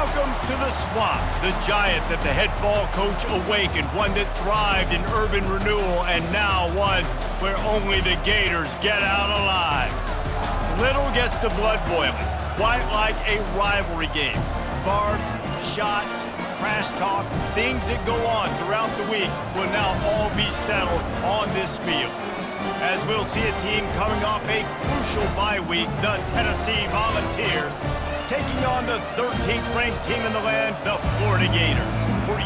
Welcome to the Swamp, the giant that the head ball coach awakened, one that thrived in urban renewal, and now one where only the Gators get out alive. Little gets the blood boiling, quite like a rivalry game. Barbs, shots, trash talk, things that go on throughout the week will now all be settled on this field. As we'll see a team coming off a crucial bye week, the Tennessee Volunteers, taking on the 13th ranked team in the land, the Florida Gators. For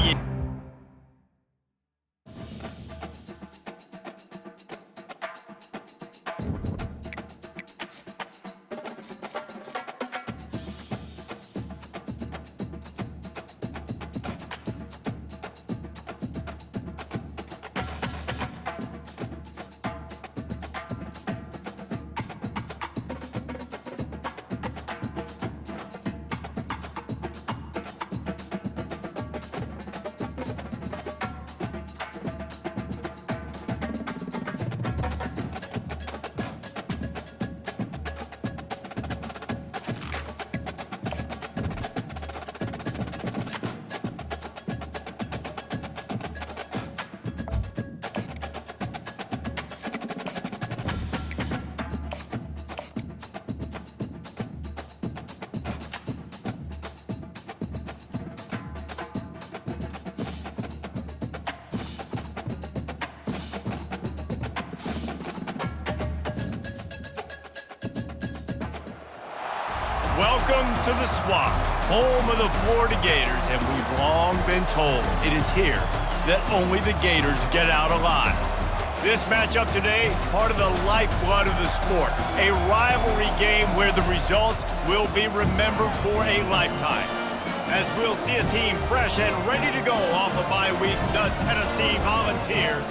Welcome to the Swamp, home of the Florida Gators, and we've long been told it is here that only the Gators get out alive. This matchup today, part of the lifeblood of the sport, a rivalry game where the results will be remembered for a lifetime. As we'll see a team fresh and ready to go off a bye week, the Tennessee Volunteers,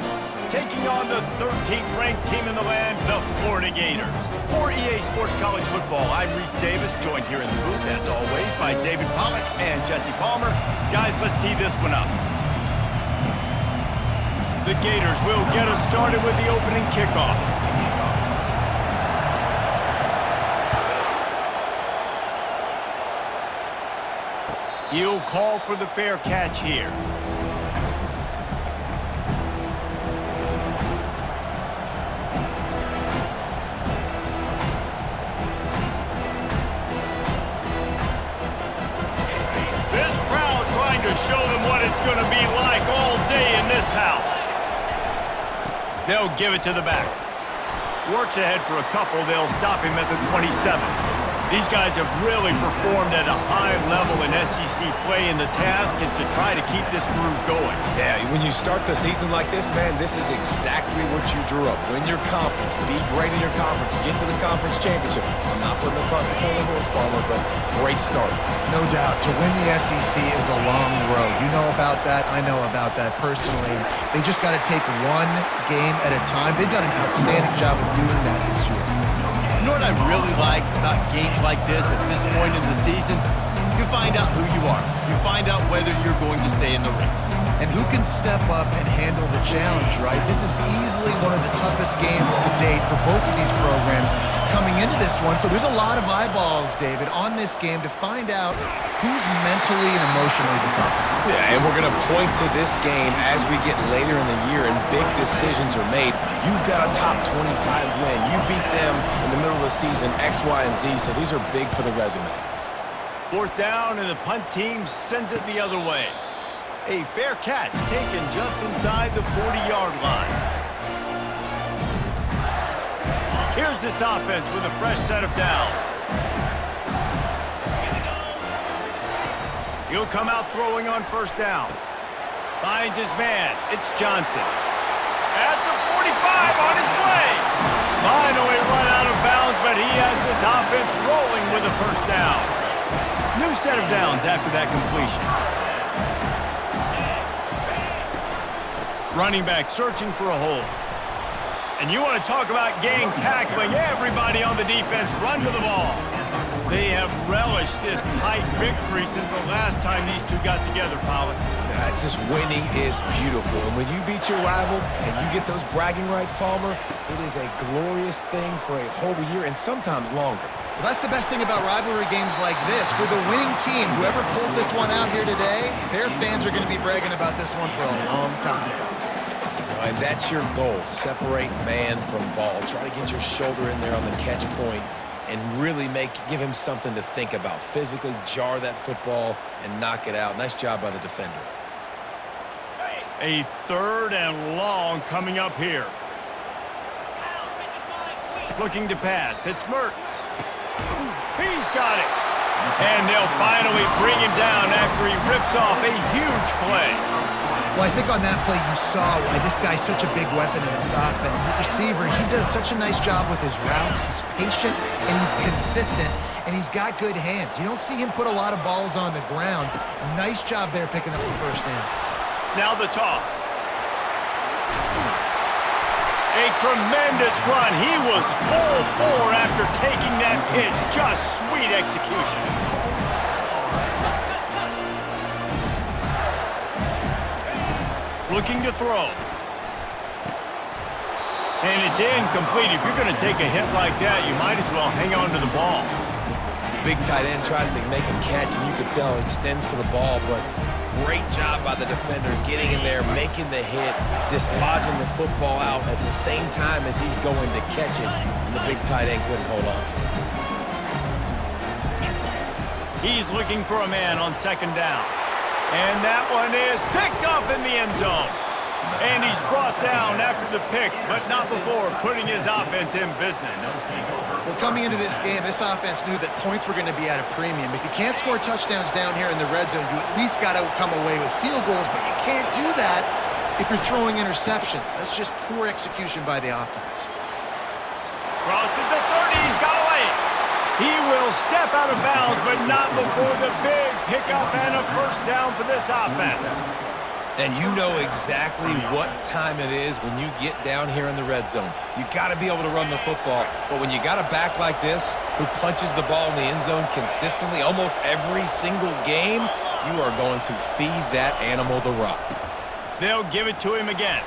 taking on the 13th ranked team in the land, the Florida Gators. For EA Sports College Football, I'm Reese Davis, joined here in the booth, as always, by David Pollack and Jesse Palmer. Guys, let's tee this one up. The Gators will get us started with the opening kickoff. He'll call for the fair catch here. Show them what it's going to be like all day in this house. They'll give it to the back. Works ahead for a couple. They'll stop him at the 27. These guys have really performed at a high level in SEC play, and the task is to try to keep this groove going. Yeah, when you start the season like this, man, this is exactly what you drew up. Win your conference, be great in your conference, get to the conference championship. I'm not putting the cart before the horse, Palmer, but great start. No doubt. To win the SEC is a long road. You know about that. I know about that personally. They just got to take one game at a time. They've done an outstanding job of doing that this year. You know what I really like about games like this at this point in the season? You find out who you are. You find out whether you're going to stay in the race. And who can step up and handle the challenge, right? This is easily one of the toughest games to date for both of these programs coming into this one. So there's a lot of eyeballs, David, on this game to find out who's mentally and emotionally the toughest. Yeah, and we're going to point to this game as we get later in the year and big decisions are made. You've got a top 25 win. You beat them in the middle of the season, X, Y, and Z, so these are big for the resume. Fourth down, and the punt team sends it the other way. A fair catch taken just inside the 40-yard line. Here's this offense with a fresh set of downs. He'll come out throwing on first down. Finds his man. It's Johnson. At the 45 on his way. Finally run out of bounds, but he has this offense rolling with a first down. New set of downs after that completion. Running back searching for a hole. And you want to talk about gang tackling. Everybody on the defense run to the ball. They have relished this tight victory since the last time these two got together, Pollack. It's just winning is beautiful. And when you beat your rival and you get those bragging rights, Palmer, it is a glorious thing for a whole year and sometimes longer. Well, that's the best thing about rivalry games like this. For the winning team, whoever pulls this one out here today, their fans are going to be bragging about this one for a long time. And that's your goal. Separate man from ball. Try to get your shoulder in there on the catch point and really give him something to think about. Physically jar that football and knock it out. Nice job by the defender. A 3rd and long coming up here. Looking to pass. It's Mertz. He's got it. And they'll finally bring him down after he rips off a huge play. Well, I think on that play you saw why this guy's such a big weapon in this offense. At receiver, he does such a nice job with his routes. He's patient, and he's consistent, and he's got good hands. You don't see him put a lot of balls on the ground. Nice job there picking up the first down. Now the toss. A tremendous run. He was full bore after taking that pitch. Just sweet execution. Looking to throw. And it's incomplete. If you're going to take a hit like that, you might as well hang on to the ball. The big tight end tries to make a catch, and you can tell he extends for the ball, but great job by the defender getting in there, making the hit, dislodging the football out at the same time as he's going to catch it, and the big tight end couldn't hold on to it. He's looking for a man on 2nd down. And that one is picked off in the end zone. And he's brought down after the pick, but not before putting his offense in business. Well, coming into this game, this offense knew that points were going to be at a premium. If you can't score touchdowns down here in the red zone, you at least got to come away with field goals, but you can't do that if you're throwing interceptions. That's just poor execution by the offense. Crosses the 30, he's got away. He will step out of bounds, but not before the big pickup and a first down for this offense. And you know exactly what time it is when you get down here in the red zone. You got to be able to run the football, but when you got a back like this who punches the ball in the end zone consistently almost every single game, you are going to feed that animal the rock. They'll give it to him again.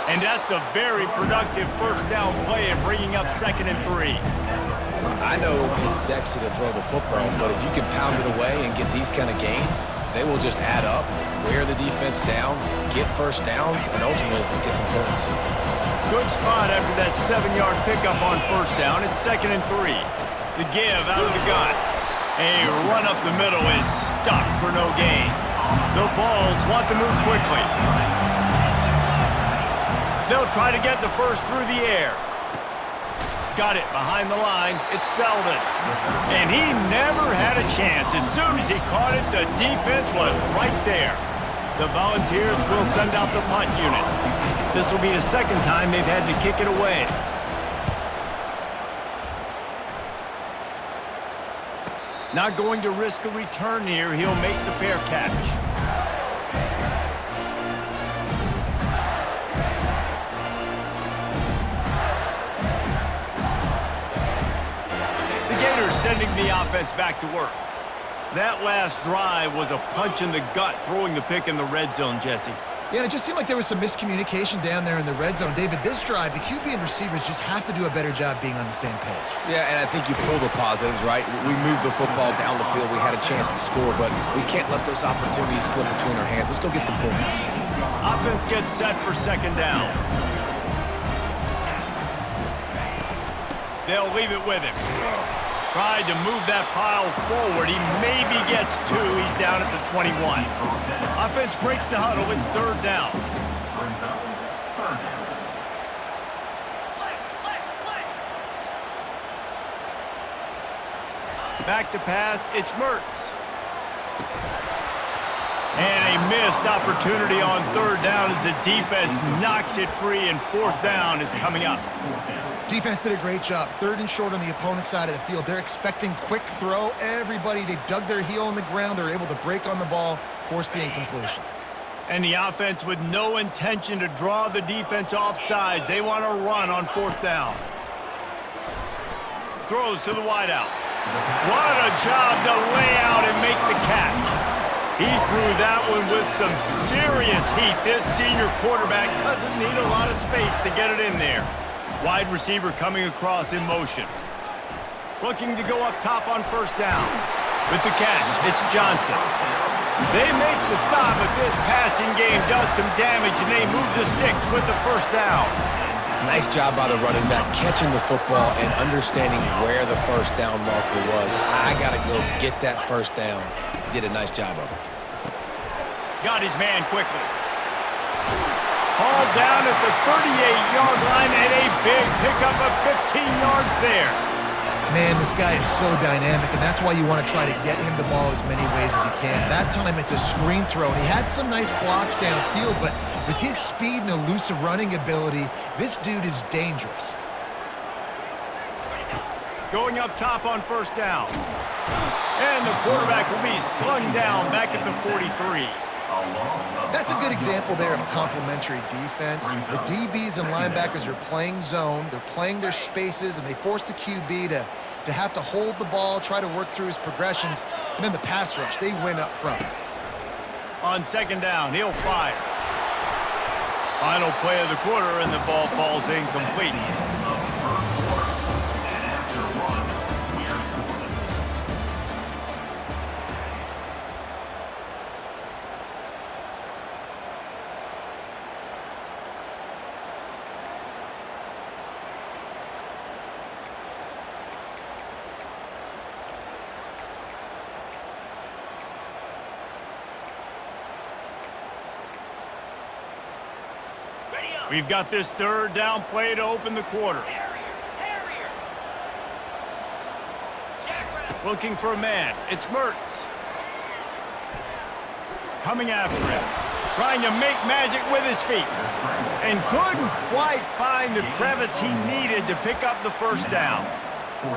And that's a very productive first down play and bringing up 2nd and 3. I know it's sexy to throw the football, but if you can pound it away and get these kind of gains, they will just add up, wear the defense down, get first downs, and ultimately get some points. Good spot after that 7-yard pickup on first down. It's 2nd and 3. The give out of the gun. A run up the middle is stopped for no gain. The Vols want to move quickly. They'll try to get the first through the air. Got it behind the line. It's Selden. And he never had a chance. As soon as he caught it, the defense was right there. The Volunteers will send out the punt unit. This will be the 2nd time they've had to kick it away. Not going to risk a return here. He'll make the fair catch. Sending the offense back to work. That last drive was a punch in the gut, throwing the pick in the red zone, Jesse. Yeah, and it just seemed like there was some miscommunication down there in the red zone. David, this drive, the QB and receivers just have to do a better job being on the same page. Yeah, and I think you pull the positives, right? We moved the football down the field. We had a chance to score, but we can't let those opportunities slip between our hands. Let's go get some points. Offense gets set for 2nd down. They'll leave it with him. Tried to move that pile forward. He maybe gets 2. He's down at the 21. Offense breaks the huddle. It's 3rd down. Back to pass. It's Mertz. And a missed opportunity on 3rd down as the defense knocks it free, and 4th down is coming up. Defense did a great job. 3rd and short on the opponent's side of the field. They're expecting quick throw. Everybody, they dug their heel on the ground. They're able to break on the ball, force the incompletion. And the offense with no intention to draw the defense off sides. They want to run on 4th down. Throws to the wideout. What a job to lay out and make the catch. He threw that one with some serious heat. This senior quarterback doesn't need a lot of space to get it in there. Wide receiver coming across in motion. Looking to go up top on first down. With the catch, it's Johnson. They make the stop, but this passing game does some damage, and they move the sticks with the first down. Nice job by the running back catching the football and understanding where the first down marker was. I got to go get that first down. He did a nice job of it. Got his man quickly. Hauled down at the 38-yard line, and a big pickup of 15 yards there. Man, this guy is so dynamic, and that's why you want to try to get him the ball as many ways as you can. That time it's a screen throw, and he had some nice blocks downfield, but with his speed and elusive running ability, this dude is dangerous. Going up top on first down. And the quarterback will be slung down back at the 43. That's a good example there of complementary defense. The DBs and linebackers are playing zone, they're playing their spaces, and they force the QB to have to hold the ball, try to work through his progressions, and then the pass rush, they win up front. On second down, he'll fire. Final play of the quarter, and the ball falls incomplete. We've got this third down play to open the quarter. Looking for a man. It's Mertz. Coming after him. Trying to make magic with his feet. And couldn't quite find the crevice he needed to pick up the first down.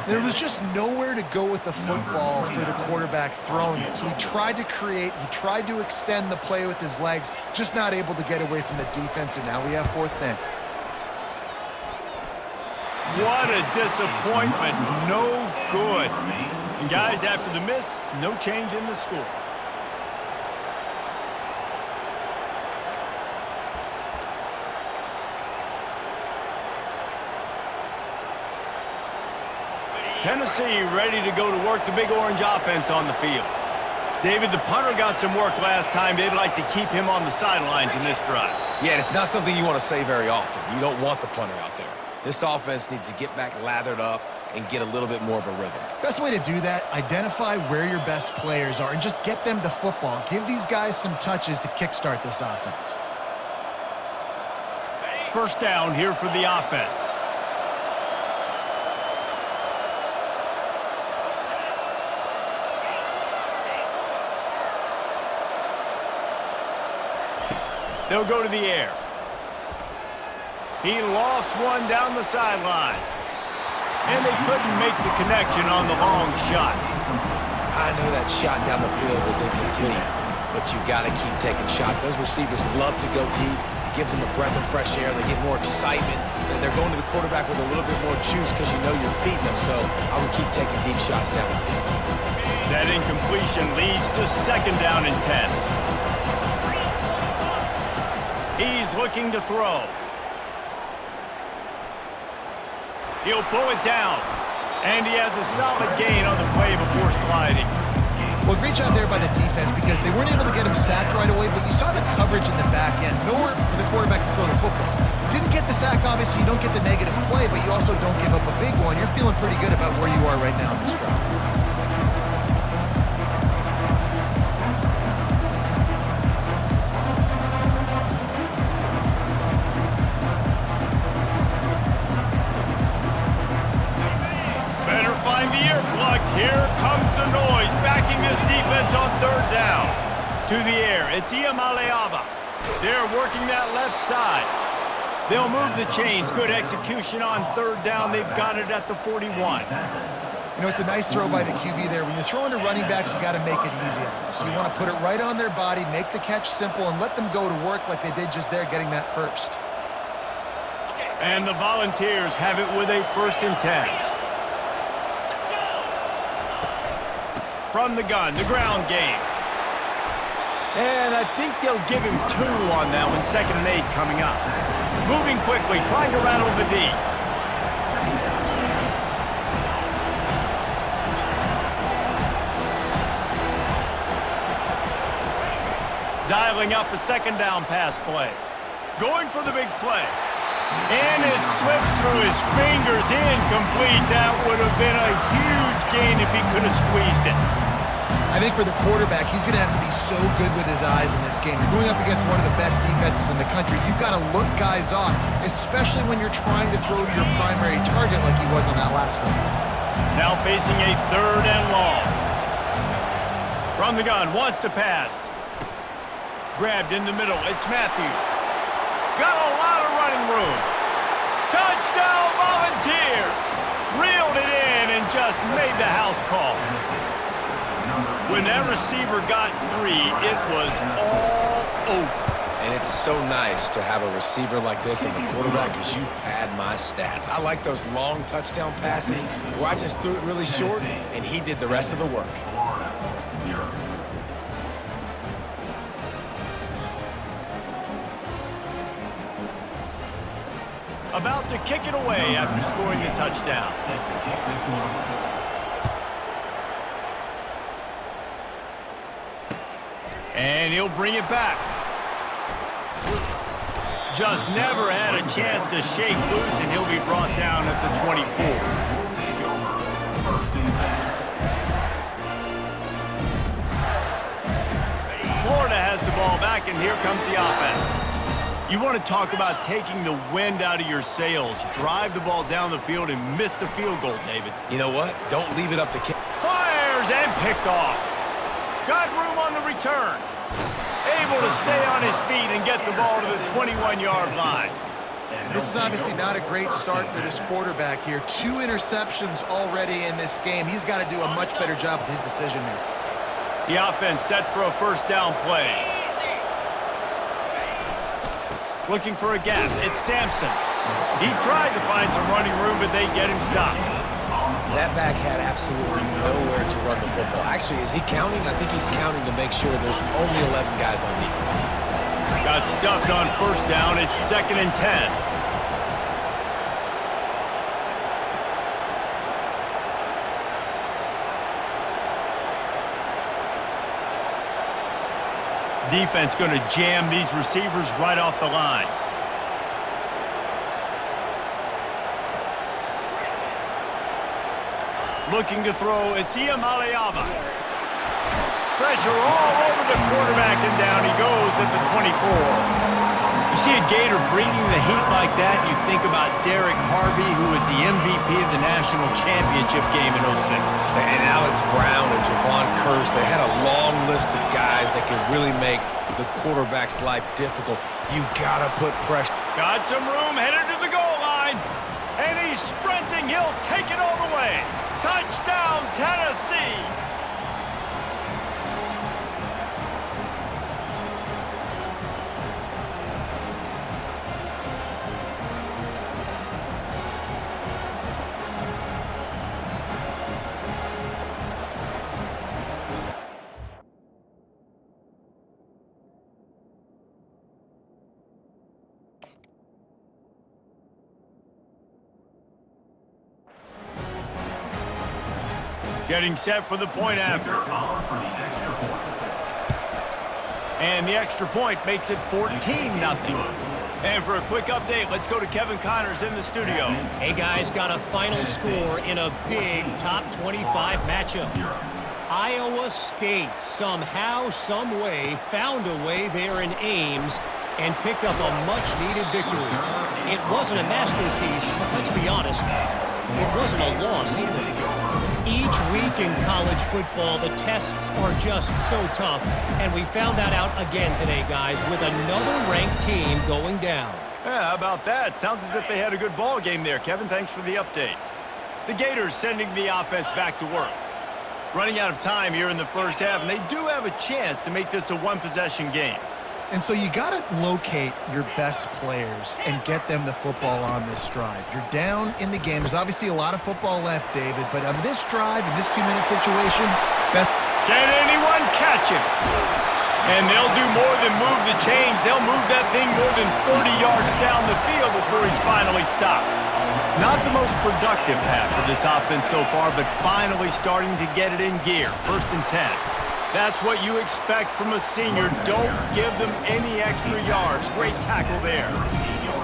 There was just nowhere to go with the football for the quarterback throwing it. So he tried to create, he tried to extend the play with his legs, just not able to get away from the defense, and now we have fourth down. What a disappointment. No good. And guys, after the miss, no change in the score. Tennessee ready to go to work the Big Orange offense on the field. David, the punter got some work last time. They'd like to keep him on the sidelines in this drive. Yeah, it's not something you want to say very often. You don't want the punter out there. This offense needs to get back lathered up and get a little bit more of a rhythm. Best way to do that, identify where your best players are and just get them the football. Give these guys some touches to kickstart this offense. First down here for the offense. They'll go to the air. He lofts one down the sideline. And they couldn't make the connection on the long shot. I know that shot down the field was incomplete, but you've got to keep taking shots. Those receivers love to go deep. It gives them a breath of fresh air. They get more excitement. And they're going to the quarterback with a little bit more juice because you know you're feeding them. So I would keep taking deep shots down the field. That incompletion leads to second down and 10. He's looking to throw. He'll pull it down. And he has a solid gain on the play before sliding. Well, great job there by the defense because they weren't able to get him sacked right away, but you saw the coverage in the back end. Nowhere for the quarterback to throw the football. Didn't get the sack, obviously. You don't get the negative play, but you also don't give up a big one. You're feeling pretty good about where you are right now in this drive. Here comes the noise, backing this defense on third down. To the air, it's Iamaleava. They're working that left side. They'll move the chains. Good execution on third down. They've got it at the 41. You know, it's a nice throw by the QB there. When you're throwing to running backs, you got to make it easy on them. So you want to put it right on their body, make the catch simple, and let them go to work like they did just there, getting that first. And the Volunteers have it with a 1st and 10. From the gun, the ground game. And I think they'll give him 2 on that one, 2nd and 8 coming up. Moving quickly, trying to rattle the D. dialing up a second down pass play. Going for the big play. And it slips through his fingers, incomplete. That would have been a huge gain if he could have squeezed it. I think for the quarterback, he's going to have to be so good with his eyes in this game. You're going up against one of the best defenses in the country. You've got to look guys off, especially when you're trying to throw to your primary target like he was on that last one. Now facing a 3rd and long. From the gun, wants to pass. Grabbed in the middle, it's Matthews. Got a lot of running room. Touchdown Volunteers! Reeled it in and just made the house call. When that receiver got 3, it was all over. And it's so nice to have a receiver like this as a quarterback because you pad my stats. I like those long touchdown passes where I just threw it really short and he did the rest of the work. About to kick it away after scoring the touchdown. And he'll bring it back. Just never had a chance to shake loose, and he'll be brought down at the 24. Florida has the ball back, and here comes the offense. You want to talk about taking the wind out of your sails. Drive the ball down the field and miss the field goal, David. You know what? Don't leave it up to kick. Fires and picked off. Got room on the return. Able to stay on his feet and get the ball to the 21-yard line. This is obviously not a great start for this quarterback here. 2 interceptions already in this game. He's got to do a much better job with his decision-making. The offense set for a 1st down play. Looking for a gap. It's Sampson. He tried to find some running room, but they get him stopped. That back had absolutely nowhere to run the football. Actually, is he counting? I think he's counting to make sure there's only 11 guys on defense. Got stuffed on 1st down. It's 2nd and 10. Defense going to jam these receivers right off the line. Looking to throw, it's Iamaleava. Pressure all over the quarterback, and down he goes at the 24. You see a Gator bringing the heat like that, you think about Derek Harvey, who was the MVP of the national championship game in 06. And Alex Brown and Javon Curse, they had a long list of guys that could really make the quarterback's life difficult. You gotta put pressure. Got some room, headed to the goal line. And he's sprinting, he'll take it all the way. Touchdown, Tennessee! Getting set for the point after. And the extra point makes it 14-0. And for a quick update, let's go to Kevin Connors in the studio. Hey guys, got a final score in a big top 25 matchup. Iowa State somehow, some way, found a way there in Ames and picked up a much-needed victory. It wasn't a masterpiece, but let's be honest, it wasn't a loss either. Each week in college football, the tests are just so tough, and we found that out again today, guys, with another ranked team going down. Yeah, how about that? Sounds as if they had a good ball game there. Kevin, thanks for the update. The Gators sending the offense back to work. Running out of time here in the first half, and they do have a chance to make this a one-possession game. And so you got to locate your best players and get them the football on this drive. You're down in the game. There's obviously a lot of football left, David, but on this drive, in this 2-minute situation, best. Can anyone catch him? And they'll do more than move the chains. They'll move that thing more than 30 yards down the field before he's finally stopped. Not the most productive half of this offense so far, but finally starting to get it in gear. 1st and 10. That's what you expect from a senior. Don't give them any extra yards. Great tackle there.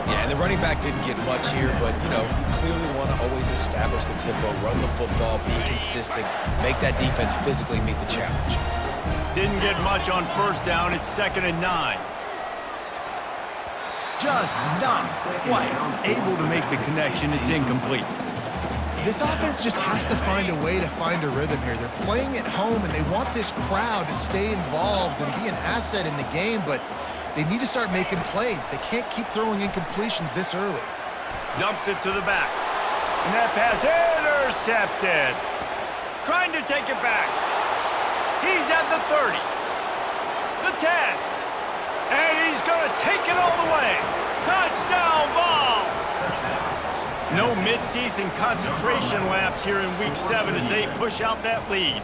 Yeah, and the running back didn't get much here, but, you know, you clearly want to always establish the tempo, run the football, be consistent, make that defense physically meet the challenge. Didn't get much on first down. It's 2nd and 9. Just not quite able to make the connection. It's incomplete. This offense just has to find a way to find a rhythm here. They're playing at home, and they want this crowd to stay involved and be an asset in the game, but they need to start making plays. They can't keep throwing incompletions this early. Dumps it to the back. And that pass intercepted. Trying to take it back. He's at the 30. The 10. And he's going to take it all the way. Touchdown, Vols! No mid-season concentration laps here in Week 7 as they push out that lead.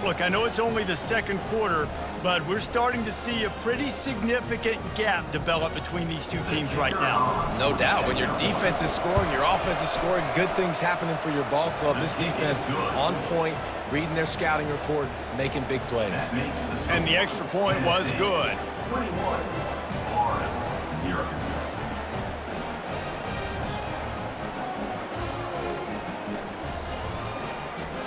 Look, I know it's only the second quarter, but we're starting to see a pretty significant gap develop between these two teams right now. No doubt. When your defense is scoring, your offense is scoring, good things happening for your ball club. This defense on point, reading their scouting report, making big plays. And the extra point was good. 21-0.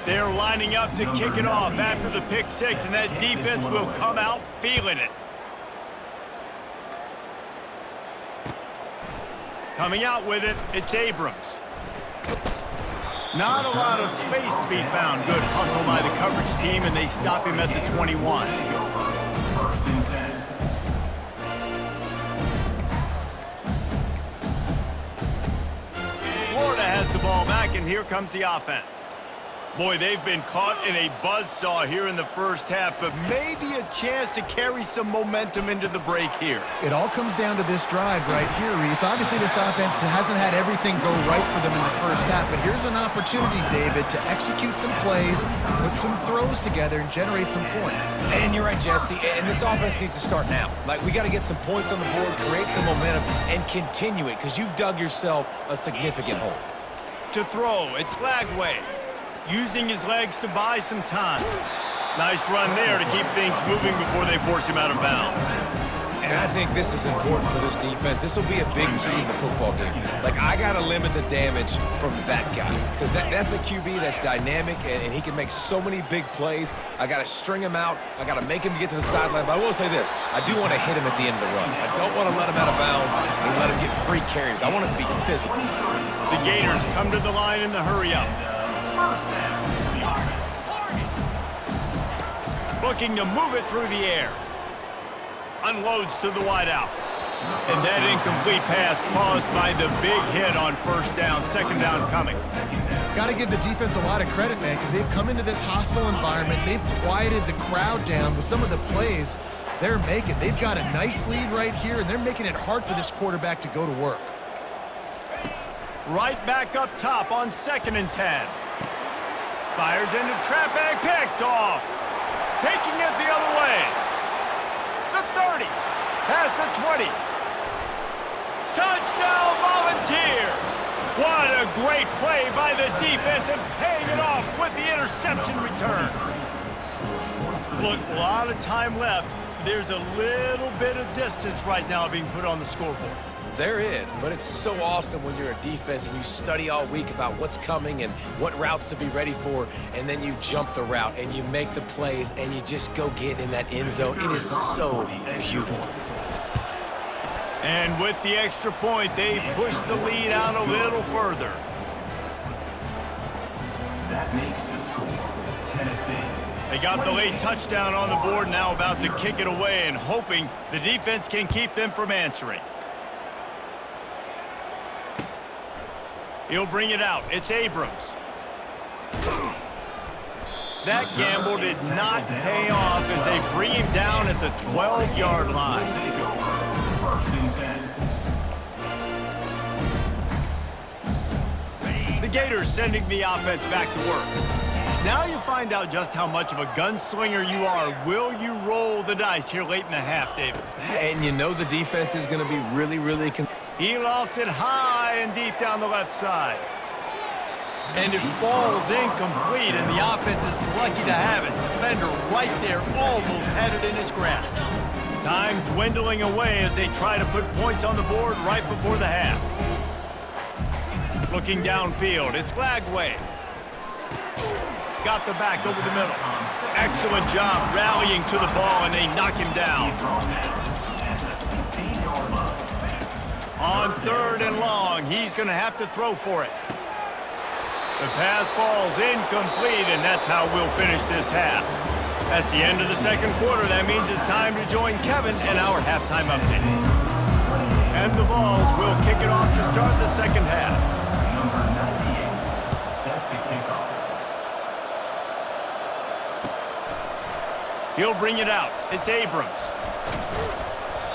They're lining up to kick it off after the pick six, and that defense will come out feeling it. Coming out with it, it's Abrams. Not a lot of space to be found. Good hustle by the coverage team, and they stop him at the 21. First and 10. Florida has the ball back, and here comes the offense. Boy, they've been caught in a buzzsaw here in the first half, but maybe a chance to carry some momentum into the break here. It all comes down to this drive right here, Reese. Obviously, this offense hasn't had everything go right for them in the first half, but here's an opportunity, David, to execute some plays, put some throws together, and generate some points. And you're right, Jesse, and this offense needs to start now. Like, we got to get some points on the board, create some momentum, and continue it, because you've dug yourself a significant hole. To throw, it's Lagway. Using his legs to buy some time. Nice run there to keep things moving before they force him out of bounds. And I think this is important for this defense. This will be a big key in the football game. Like, I got to limit the damage from that guy because that's a QB that's dynamic, and he can make so many big plays. I got to string him out. I got to make him get to the sideline. But I will say this. I do want to hit him at the end of the runs. I don't want to let him out of bounds and let him get free carries. I want it to be physical. The Gators come to the line in the hurry-up. Looking to move it through the air. Unloads to the wideout. And that incomplete pass caused by the big hit on first down. Second down coming. Got to give the defense a lot of credit, man, because they've come into this hostile environment. They've quieted the crowd down with some of the plays they're making. They've got a nice lead right here, and they're making it hard for this quarterback to go to work. Right back up top on 2nd and 10. Fires into traffic, picked off. Taking it the other way. The 30. Past the 20. Touchdown Volunteers. What a great play by the defense and paying it off with the interception return. Look, a lot of time left. There's a little bit of distance right now being put on the scoreboard. There is, but it's so awesome when you're a defense and you study all week about what's coming and what routes to be ready for, and then you jump the route and you make the plays and you just go get in that end zone. It is so beautiful. And with the extra point, they push the lead out a little further. That makes the score Tennessee. They got the late touchdown on the board, now about to kick it away and hoping the defense can keep them from answering. He'll bring it out. It's Abrams. That gamble did not pay off as they bring him down at the 12-yard line. First and 10. The Gators sending the offense back to work. Now you find out just how much of a gunslinger you are. Will you roll the dice here late in the half, David? And you know the defense is going to be really He lofts it high and deep down the left side. And it falls incomplete, and the offense is lucky to have it. Defender right there almost had it in his grasp. Time dwindling away as they try to put points on the board right before the half. Looking downfield, it's Lagway. Got the back over the middle. Excellent job rallying to the ball, and they knock him down. On 3rd and long, he's going to have to throw for it. The pass falls incomplete, and that's how we'll finish this half. That's the end of the second quarter. That means it's time to join Kevin and our halftime update. And the Vols will kick it off to start the second half. Number 98 set to kick off. He'll bring it out. It's Abrams.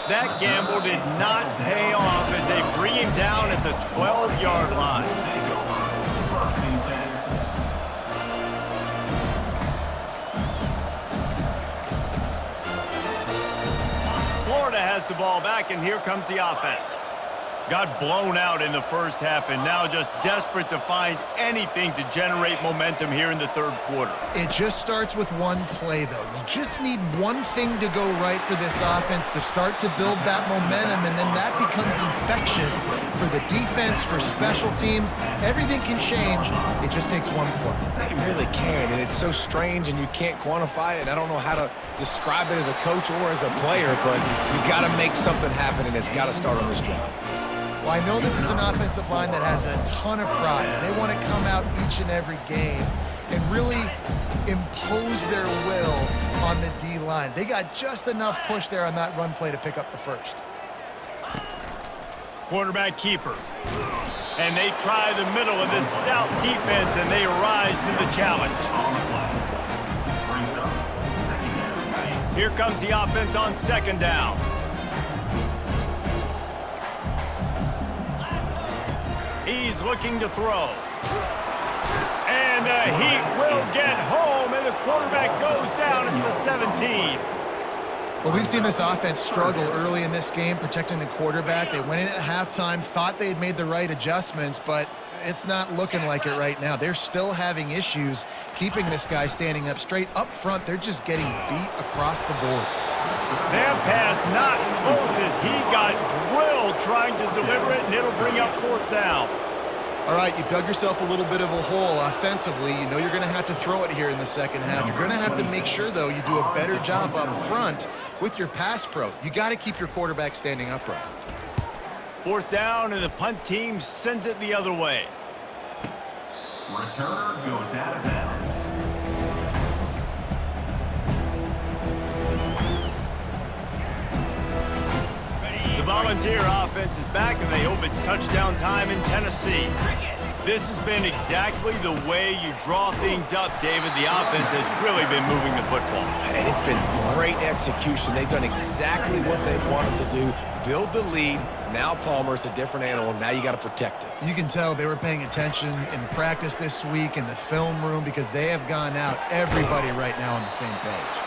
That gamble did not pay off as they bring him down at the 12-yard line. First and 10. Florida has the ball back, and here comes the offense. Got blown out in the first half, and now just desperate to find anything to generate momentum here in the third quarter. It just starts with one play, though. You just need one thing to go right for this offense to start to build that momentum, and then that becomes infectious for the defense, for special teams. Everything can change. It just takes one play. It really can, and it's so strange, and you can't quantify it. I don't know how to describe it as a coach or as a player, but you got to make something happen, and it's got to start on this drive. Well, I know this is an offensive line that has a ton of pride, and they want to come out each and every game and really impose their will on the D-line. They got just enough push there on that run play to pick up the first. Quarterback keeper. And they try the middle of this stout defense, and they rise to the challenge. Here comes the offense on second down. He's looking to throw. And the Heat will get home, and the quarterback goes down at the 17. Well, we've seen this offense struggle early in this game protecting the quarterback. They went in at halftime, thought they had made the right adjustments, but it's not looking like it right now. They're still having issues keeping this guy standing up straight. Up front, they're just getting beat across the board. That pass not close as he got drilled trying to deliver it, and it'll bring up 4th down. All right, you've dug yourself a little bit of a hole offensively. You know you're going to have to throw it here in the second half. You're going to have to make sure, though, you do a better job up front with your pass pro. You got to keep your quarterback standing upright. 4th down, and the punt team sends it the other way. Returner goes out of bounds. The Volunteer offense is back, and they hope it's touchdown time in Tennessee. This has been exactly the way you draw things up, David. The offense has really been moving the football. And it's been great execution. They've done exactly what they wanted to do. Build the lead. Now Palmer's a different animal. Now you got to protect it. You can tell they were paying attention in practice this week in the film room because they have gone out, everybody right now on the same page.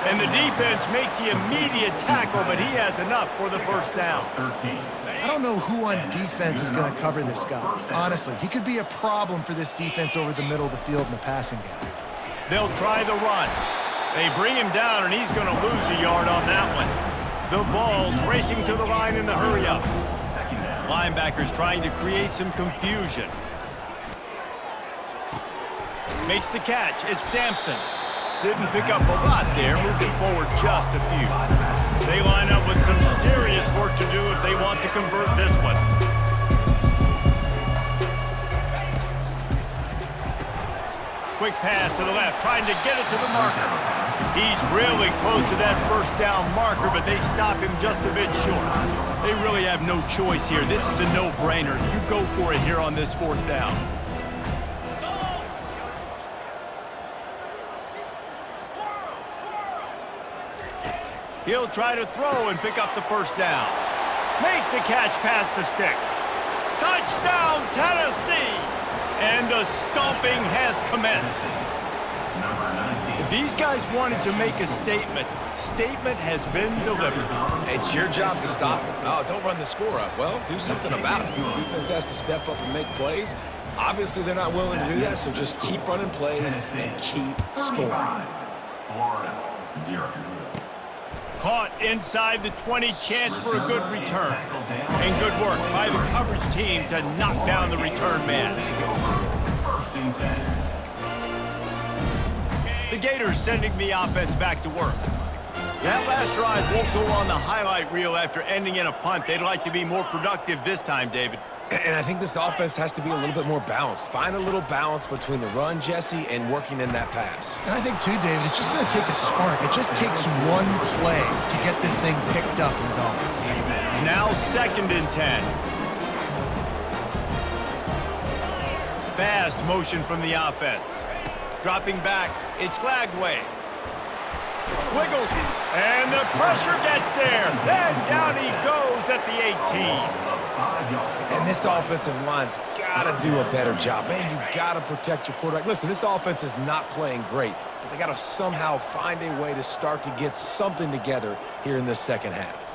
And the defense makes the immediate tackle, but he has enough for the first down. 13. I don't know who on defense is going to cover this guy. Honestly, he could be a problem for this defense over the middle of the field in the passing game. They'll try the run. They bring him down, and he's going to lose a yard on that one. The Vols racing to the line in the hurry-up. Linebackers trying to create some confusion. Makes the catch. It's Sampson. Didn't pick up a lot there, moved it forward just a few. They line up with some serious work to do if they want to convert this one. Quick pass to the left, trying to get it to the marker. He's really close to that first down marker, but they stop him just a bit short. They really have no choice here. This is a no-brainer. You go for it here on this 4th down. He'll try to throw and pick up the first down. Makes the catch past the sticks. Touchdown, Tennessee! And the stomping has commenced. If these guys wanted to make a statement, statement has been delivered. It's your job to stop it. Oh, don't run the score up. Well, do something about it. The defense has to step up and make plays. Obviously, they're not willing to do that, so just keep running plays and keep scoring. Florida, 0. Caught inside the 20, chance for a good return. And good work by the coverage team to knock down the return man. First and 10. The Gators sending the offense back to work. That last drive won't go on the highlight reel after ending in a punt. They'd like to be more productive this time, David. And I think this offense has to be a little bit more balanced. Find a little balance between the run, Jesse, and working in that pass. And I think, too, David, it's just going to take a spark. It just takes one play to get this thing picked up and going. Now 2nd and 10. Fast motion from the offense. Dropping back, it's Lagway. Wiggles, and the pressure gets there. And down he goes at the 18. And this offensive line's got to do a better job. Man, you got to protect your quarterback. Listen, this offense is not playing great, but they got to somehow find a way to start to get something together here in this second half.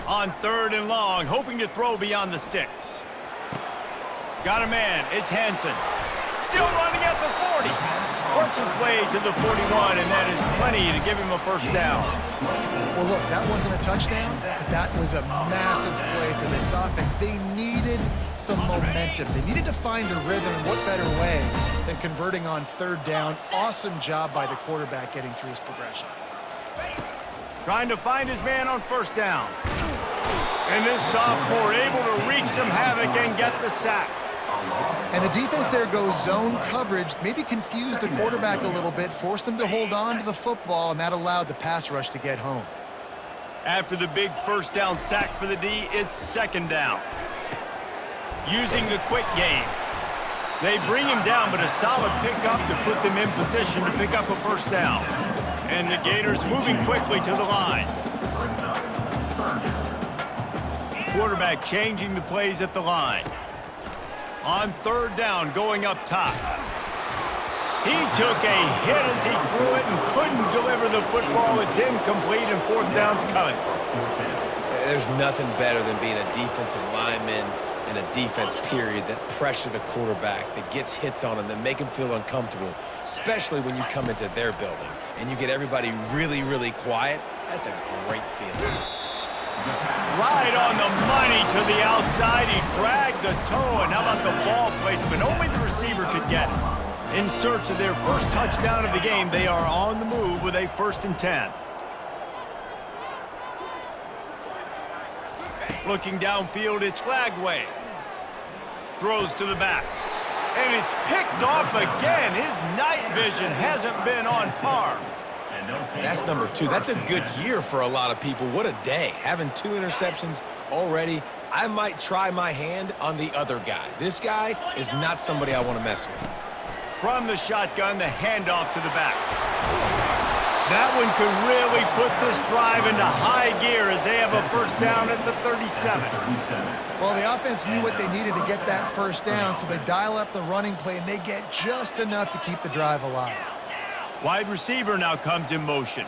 On 3rd and long, hoping to throw beyond the sticks. Got a man, it's Hansen. Still running at the 40. Works his way to the 41, and that is plenty to give him a first down. Well, look, that wasn't a touchdown, but that was a massive play for this offense. They needed some momentum. They needed to find a rhythm, and what better way than converting on 3rd down. Awesome job by the quarterback getting through his progression. Trying to find his man on 1st down. And this sophomore able to wreak some havoc and get the sack. And the defense there goes zone coverage, maybe confused the quarterback a little bit, forced him to hold on to the football, and that allowed the pass rush to get home. After the big 1st down sack for the D, it's 2nd down. Using the quick game. They bring him down, but a solid pickup to put them in position to pick up a 1st down. And the Gators moving quickly to the line. Quarterback changing the plays at the line. On 3rd down, going up top. He took a hit as he threw it and couldn't deliver the football. It's incomplete, and 4th down's coming. There's nothing better than being a defensive lineman and a defense period that pressure the quarterback, that gets hits on him, that make him feel uncomfortable, especially when you come into their building and you get everybody really, really quiet. That's a great feeling. Right on the money to the outside. He dragged the toe, and how about the ball placement? Only the receiver could get it. In search of their first touchdown of the game, they are on the move with a 1st and 10. Looking downfield, it's Lagway. Throws to the back. And it's picked off again. His night vision hasn't been on par. That's number 2. That's a good year for a lot of people. What a day. Having 2 interceptions already. I might try my hand on the other guy. This guy is not somebody I want to mess with. From the shotgun, the handoff to the back. That one could really put this drive into high gear as they have a 1st down at the 37. Well, the offense knew what they needed to get that 1st down, so they dial up the running play, and they get just enough to keep the drive alive. Wide receiver now comes in motion.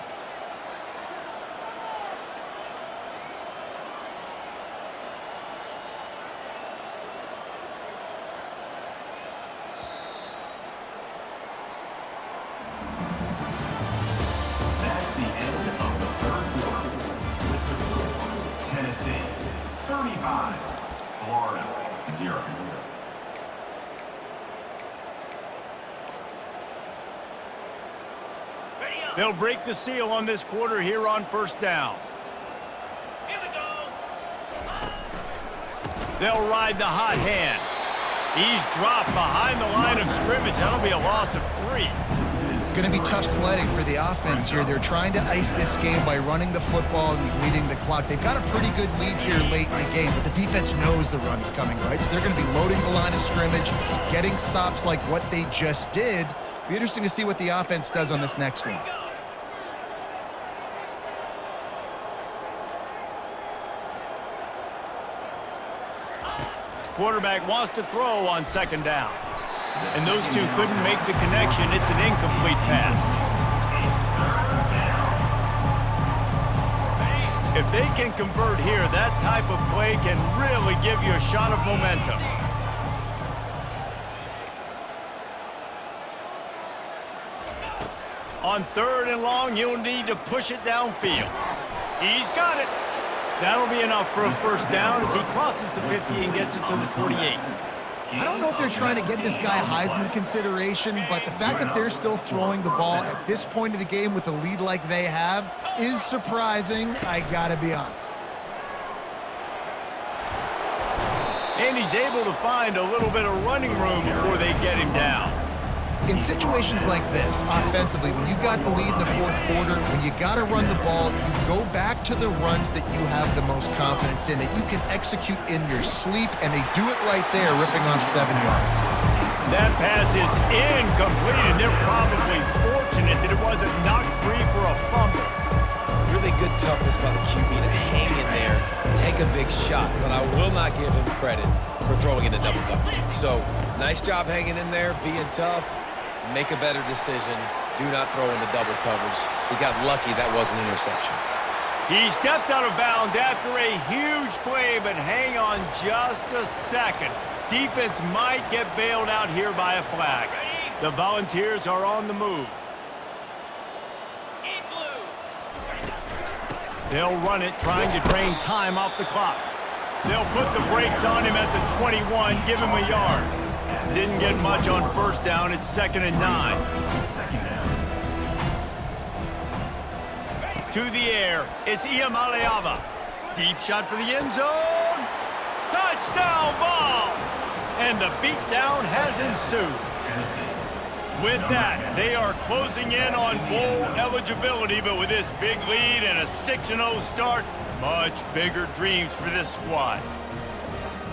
That's the end of the 3rd quarter. With the score, Tennessee 35, Florida 0. They'll break the seal on this quarter here on 1st down. They'll ride the hot hand. He's dropped behind the line of scrimmage. That'll be a loss of 3. It's going to be tough sledding for the offense here. They're trying to ice this game by running the football and leading the clock. They've got a pretty good lead here late in the game, but the defense knows the run's coming, right? So they're going to be loading the line of scrimmage, getting stops like what they just did. Be interesting to see what the offense does on this next one. Quarterback wants to throw on 2nd down. And those two couldn't make the connection. It's an incomplete pass. If they can convert here, that type of play can really give you a shot of momentum. On 3rd and long, you'll need to push it downfield. He's got it. That'll be enough for a first down as he crosses the 50 and gets it to the 48. I don't know if they're trying to get this guy Heisman consideration, but the fact that they're still throwing the ball at this point of the game with a lead like they have is surprising, I gotta be honest. And he's able to find a little bit of running room before they get him down. In situations like this, offensively, when you got the lead in the 4th quarter, when you got to run the ball, you go back to the runs that you have the most confidence in, that you can execute in your sleep, and they do it right there, ripping off 7 yards. That pass is incomplete, and they're probably fortunate that it wasn't knocked free for a fumble. Really good toughness by the QB to hang in there, take a big shot, but I will not give him credit for throwing into double coverage. So, nice job hanging in there, being tough. Make a better decision. Do not throw into double coverage. He got lucky that wasn't an interception. He stepped out of bounds after a huge play, but hang on just a second. Defense might get bailed out here by a flag. The Volunteers are on the move. They'll run it, trying to drain time off the clock. They'll put the brakes on him at the 21, give him a yard. Didn't get much on first down. It's 2nd and 9. To the air. It's Iamaleava. Deep shot for the end zone. Touchdown, Vols! And the beatdown has ensued. With that, they are closing in on bowl eligibility, but with this big lead and a 6-0 start, much bigger dreams for this squad.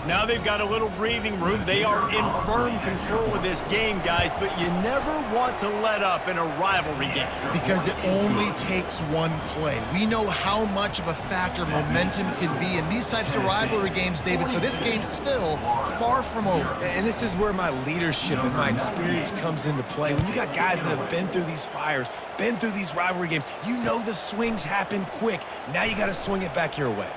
Now they've got a little breathing room. They are in firm control of this game, guys, but you never want to let up in a rivalry game. Because it only takes one play. We know how much of a factor momentum can be in these types of rivalry games, David, so this game's still far from over. And this is where my leadership and my experience comes into play. When you got guys that have been through these fires, been through these rivalry games, you know the swings happen quick. Now you got to swing it back your way.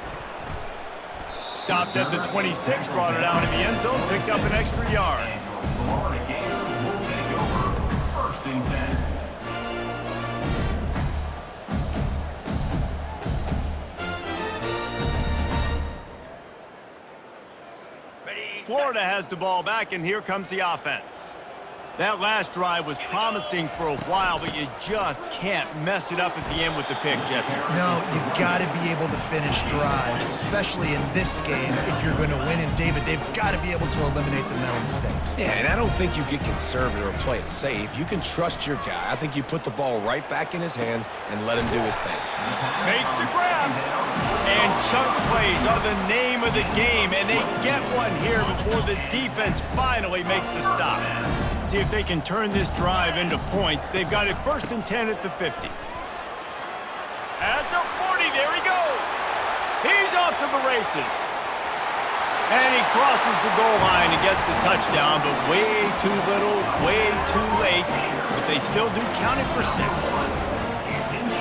Stopped at the 26, brought it out in the end zone, picked up an extra yard. Florida Gators will take over 1st and 10. Florida has the ball back, and here comes the offense. That last drive was promising for a while, but you just can't mess it up at the end with the pick, Jesse. No, you got to be able to finish drives, especially in this game if you're going to win. And, David, they've got to be able to eliminate the mental mistakes. Yeah, and I don't think you get conservative or play it safe. You can trust your guy. I think you put the ball right back in his hands and let him do his thing. Makes the grab. And chunk plays are the name of the game, and they get one here before the defense finally makes the stop. See if they can turn this drive into points. They've got it 1st and 10 at the 50. At the 40, there he goes. He's off to the races. And he crosses the goal line and gets the touchdown, but way too little, way too late. But they still do count it for 6.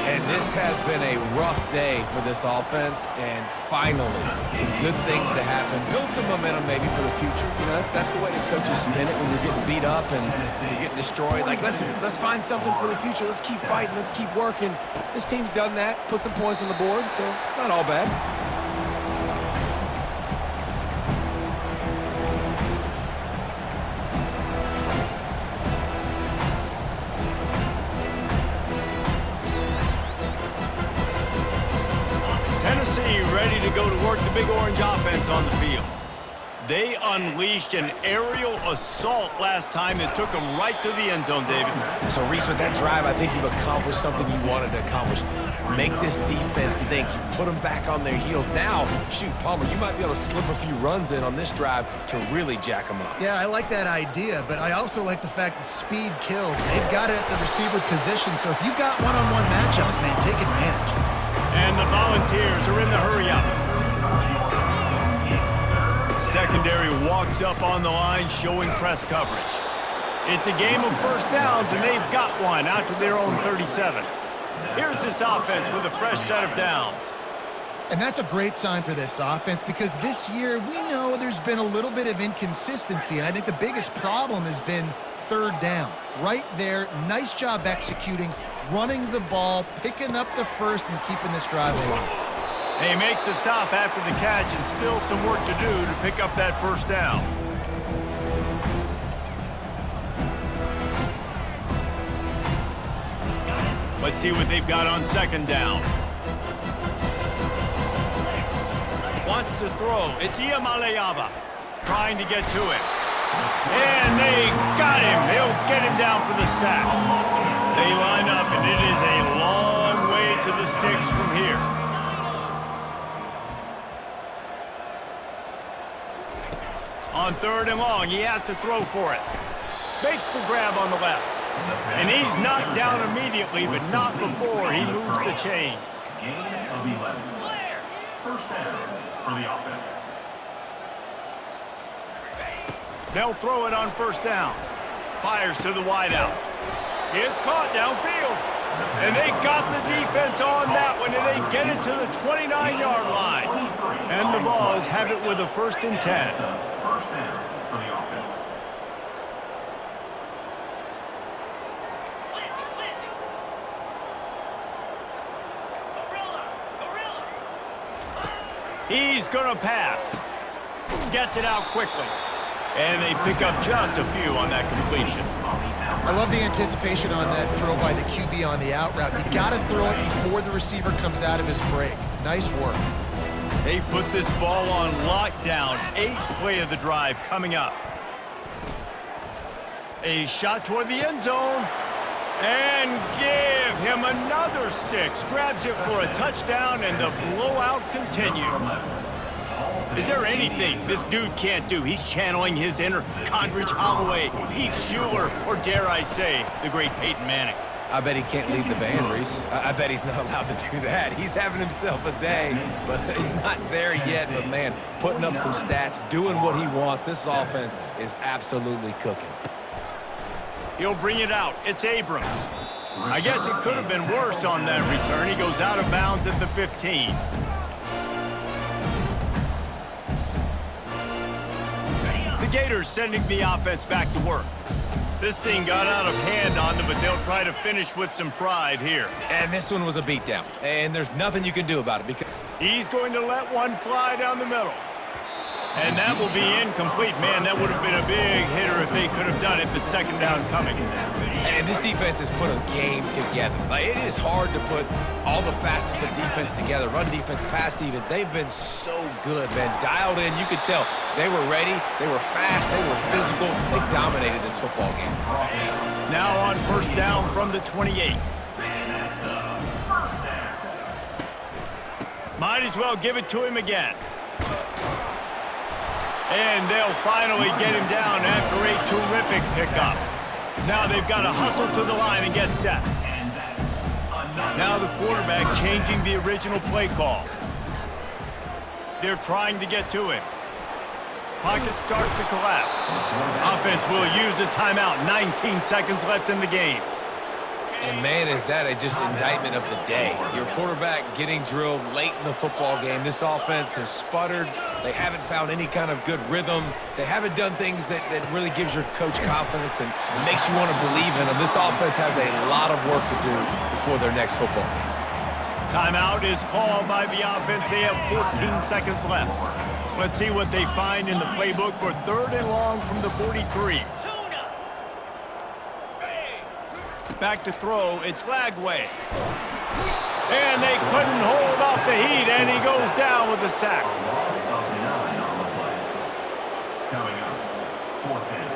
And this has been a rough day for this offense, and finally, some good things to happen. Build some momentum maybe for the future. You know, that's the way the coaches spin it when you're getting beat up and you're getting destroyed. Like, let's find something for the future. Let's keep fighting. Let's keep working. This team's done that, put some points on the board, so it's not all bad. Ready to go to work the Big Orange offense on the field. They unleashed an aerial assault last time that took them right to the end zone, David. So, Reese, with that drive, I think you've accomplished something you wanted to accomplish. Make this defense think. You put them back on their heels. Now, shoot, Palmer, you might be able to slip a few runs in on this drive to really jack them up. Yeah, I like that idea, but I also like the fact that speed kills. They've got it at the receiver position, so if you've got one-on-one matchups, man, take advantage. And the Volunteers are in the hurry-up. Secondary walks up on the line, showing press coverage. It's a game of first downs, and they've got one out to their own 37. Here's this offense with a fresh set of downs. And that's a great sign for this offense because this year we know there's been a little bit of inconsistency, and I think the biggest problem has been third down. Right there, nice job executing, running the ball, picking up the first, and keeping this drive alive. They make the stop after the catch, and still some work to do to pick up that first down. Let's see what they've got on second down. Wants to throw. It's Iamaleava trying to get to it. And they got him. They'll get him down for the sack. They line up, and it is a long way to the sticks from here. On third and long, he has to throw for it. Makes the grab on the left. And he's knocked down immediately, but not before he moves the chains. Gain of 11. First down for the offense. They'll throw it on first down. Fires to the wideout. It's caught downfield. And they got the defense on that one, and they get it to the 29-yard line. And the Vols have it with a 1st and 10. First down for the offense. He's going to pass. Gets it out quickly. And they pick up just a few on that completion. I love the anticipation on that throw by the QB on the out route. You got to throw it before the receiver comes out of his break. Nice work. They've put this ball on lockdown. 8th play of the drive coming up. A shot toward the end zone. And give him another 6. Grabs it for a touchdown, and the blowout continues. Is there anything this dude can't do? He's channeling his inner Condridge Holloway, Heath Schuler, or dare I say, the great Peyton Manning. I bet he can't lead the band, Reese. I bet he's not allowed to do that. He's having himself a day, but he's not there yet. But, man, putting up some stats, doing what he wants. This offense is absolutely cooking. He'll bring it out. It's Abrams. I guess it could have been worse on that return. He goes out of bounds at the 15. The Gators sending the offense back to work. This thing got out of hand on them, but they'll try to finish with some pride here. And this one was a beatdown, and there's nothing you can do about it because He's going to let one fly down the middle. And that will be incomplete. Man, that would have been a big hitter if they could have done it, but second down coming. And this defense has put a game together. Like, it is hard to put all the facets of defense together. Run defense, pass defense. They've been so good, man. Dialed in. You could tell they were ready. They were fast. They were physical. They dominated this football game. Now on first down from the 28. Might as well give it to him again. And they'll finally get him down after a terrific pickup. Now they've got to hustle to the line and get set. Now the quarterback changing the original play call. They're trying to get to him. Pocket starts to collapse. Offense will use a timeout. 19 seconds left in the game. And, man, is that just indictment of the day. Your quarterback getting drilled late in the football game. This offense has sputtered. They haven't found any kind of good rhythm. They haven't done things that really gives your coach confidence and makes you want to believe in them. This offense has a lot of work to do before their next football game. Timeout is called by the offense. They have 14 seconds left. Let's see what they find in the playbook for third and long from the 43. Back to throw, it's Lagway. And they couldn't hold off the heat, and he goes down with the sack. Coming up, 4th down.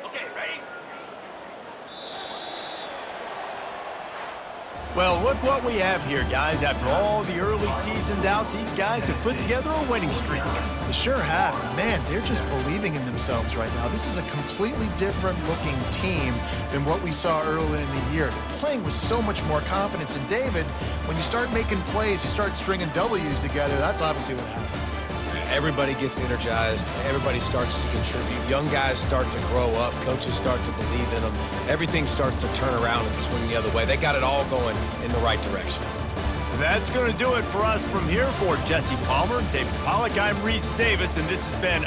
Okay, ready? Well, look what we have here, guys. After all the early season doubts, these guys have put together a winning streak. They sure have. Man, they're just believing in themselves right now. This is a completely different looking team than what we saw early in the year. They're playing with so much more confidence. And David, when you start making plays, you start stringing W's together, that's obviously what happens. everybody gets energized. Everybody starts to contribute. Young guys start to grow up. Coaches start to believe in them. Everything starts to turn around and swing the other way. They got it all going in the right direction. That's going to do it for us from here. For Jesse Palmer, David Pollack, I'm Reese Davis, and this has been